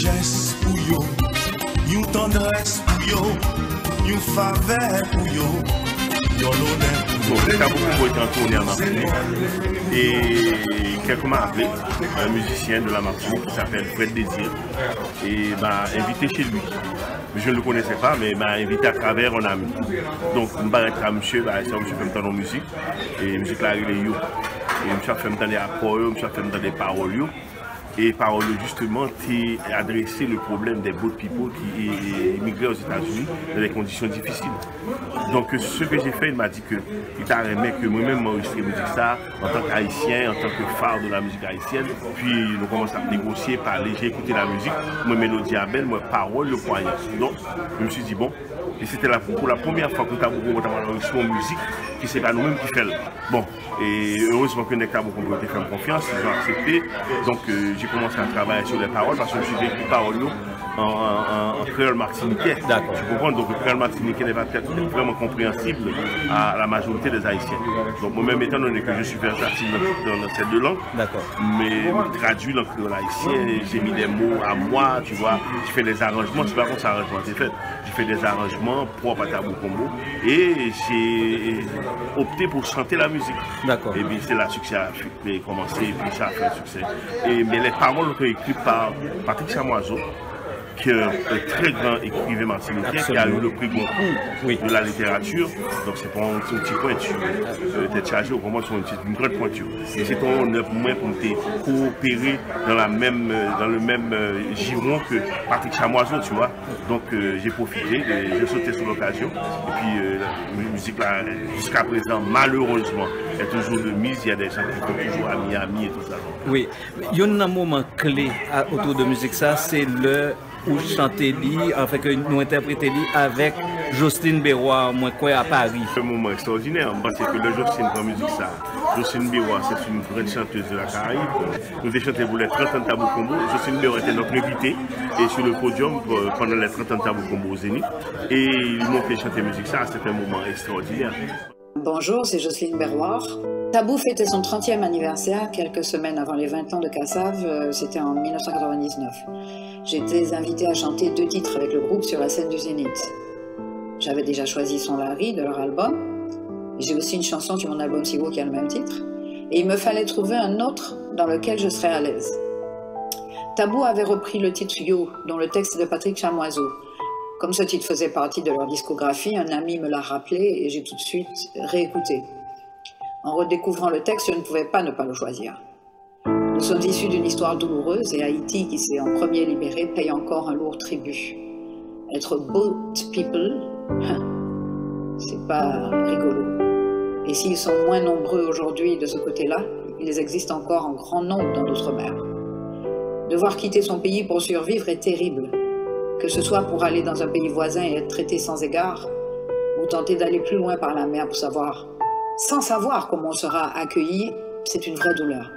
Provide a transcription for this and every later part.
geste pour yo, une tendresse pour yo, une faveur pour yo, yo l'honneur pour yo. Le Tabou Combo est en tournée en Martinique et quelqu'un m'a appelé, un musicien de la Martinique qui s'appelle Fred Désir, et m'a invité chez lui. Je ne le connaissais pas, mais il m'a invité à travers un ami. Donc, je me suis dit à monsieur, c'est un monsieur qui fait une musique, et la musique là, il est yo. Et monsieur a fait des accords, monsieur a fait des paroles. Et paroles justement, tu as adressé le problème des boat people qui immigrent aux États-Unis dans des conditions difficiles. Donc ce que j'ai fait, il m'a dit qu'il t'a aimé que moi-même m'enregistrer musique ça en tant qu'haïtien, en tant que phare de la musique haïtienne. Puis nous commençons à négocier, parler, j'ai écouté la musique, moi mélodie à belle, moi parole, le croyant. Donc je me suis dit bon, et c'était pour la première fois que nous avons enregistré une musique qui c'est pas nous-mêmes qui fait. Bon, et heureusement que nous avons fait confiance, ils ont accepté. Donc j'ai commencé à travailler sur les paroles parce que je suis vécu paroles en créole martiniquais. D'accord. Tu comprends? Donc le créole martiniquais n'est pas peut-être vraiment compréhensible à la majorité des Haïtiens. Donc moi-même, étant donné que je suis versatile dans ces deux langues, mais traduit dans le créole haïtien, j'ai mis des mots à moi, tu vois, je fais des arrangements, c'est pas comme ça arrangement c'est fait. J'ai fait des arrangements propres à Tabou Combo et j'ai opté pour chanter la musique. D'accord. Et puis c'est là que le succès a commencé et puis ça a fait un succès. Mais les paroles ont été écrites par Patrick Chamoiseau, qui est un très grand écrivain martiniquais qui a eu le prix Goncourt de la littérature. Donc c'est pour un petit pointu. T'es chargé au moment sur une grande pointure. Et c'est ton honneur pour moi pour coopérer dans le même giron que Patrick Chamoiseau, tu vois. Donc j'ai profité, j'ai sauté sur l'occasion. Et puis la musique là, jusqu'à présent, malheureusement, est toujours de mise. Il y a des gens qui sont toujours amis et tout ça. Oui, il y a un moment clé autour de musique, ça, c'est le où chanter enfin que nous interpréter avec Jocelyne Béroir, moi quoi à Paris. C'est un moment extraordinaire parce que le Jocelyne prend musique ça. Jocelyne Béroir, c'est une grande chanteuse de la Caraïbe. Nous avons chanté pour les 30 ans de Tabou Combo. Jocelyne Béroir était notre invité et sur le podium pendant les 30 ans de Tabou Combo au Zénith. Et ils m'ont fait chanter musique ça, c'était un moment extraordinaire. Bonjour, c'est Jocelyne Béroir. Tabou fêtait son 30e anniversaire quelques semaines avant les 20 ans de Kassav, c'était en 1999. J'étais invitée à chanter 2 titres avec le groupe sur la scène du Zénith. J'avais déjà choisi Son Larry de leur album. J'ai aussi une chanson sur mon album Siwo qui a le même titre. Et il me fallait trouver un autre dans lequel je serais à l'aise. Tabou avait repris le titre Yo, dont le texte est de Patrick Chamoiseau. Comme ce titre faisait partie de leur discographie, un ami me l'a rappelé et j'ai tout de suite réécouté. En redécouvrant le texte, je ne pouvais pas ne pas le choisir. Nous sommes issus d'une histoire douloureuse et Haïti, qui s'est en premier libéré, paye encore un lourd tribut. Être boat people, c'est pas rigolo. Et s'ils sont moins nombreux aujourd'hui de ce côté-là, ils existent encore en grand nombre dans d'autres mers. Devoir quitter son pays pour survivre est terrible. Que ce soit pour aller dans un pays voisin et être traité sans égard, ou tenter d'aller plus loin par la mer sans savoir comment on sera accueilli, c'est une vraie douleur.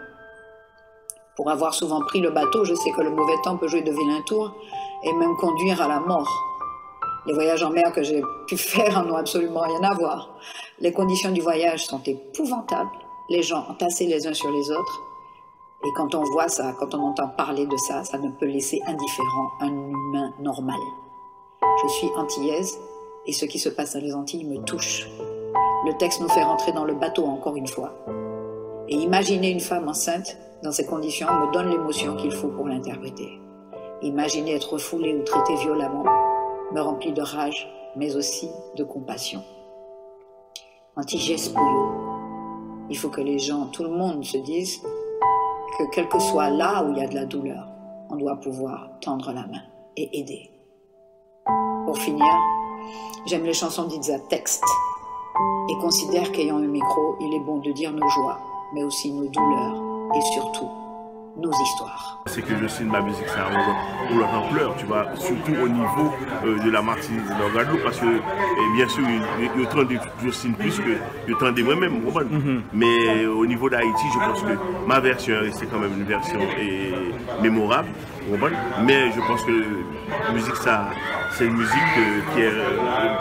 Pour avoir souvent pris le bateau, je sais que le mauvais temps peut jouer de vilains tours et même conduire à la mort. Les voyages en mer que j'ai pu faire n'ont absolument rien à voir. Les conditions du voyage sont épouvantables, les gens entassés les uns sur les autres. Et quand on voit ça, quand on entend parler de ça, ça ne peut laisser indifférent un humain normal. Je suis antillaise et ce qui se passe dans les Antilles me touche. Le texte nous fait rentrer dans le bateau encore une fois. Et imaginer une femme enceinte dans ces conditions me donne l'émotion qu'il faut pour l'interpréter. Imaginer être refoulée ou traitée violemment me remplit de rage, mais aussi de compassion. Anti-geste Pouillot. Il faut que les gens, tout le monde se dise que quel que soit là où il y a de la douleur, on doit pouvoir tendre la main et aider. Pour finir, j'aime les chansons dites à texte et considère qu'ayant un micro, il est bon de dire nos joies, mais aussi nos douleurs et surtout nos histoires. C'est que je signe ma musique, ça a leur ampleur, tu vois, surtout au niveau de la Martinique et de la Guadeloupe, parce que bien sûr, il y a autant de je signe plus que le temps de moi-même, mais au niveau d'Haïti, je pense que ma version est restée quand même une version mémorable, mais je pense que la musique, ça, c'est une musique qui est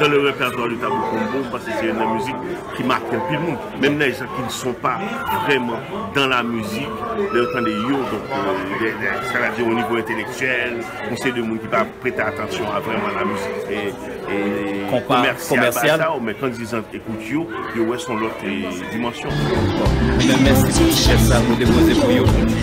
dans le répertoire du Tabou Combo, parce que c'est une musique qui marque un peu le monde, même les gens qui ne sont pas vraiment dans la musique, le temps des yo, donc ça veut dire au niveau intellectuel, on sait de monde qui va prêter attention à vraiment la musique et commerciale, mais quand ils écoutent yo, ouais son l'autre dimension. Merci pour ça, vous déposez pour vous.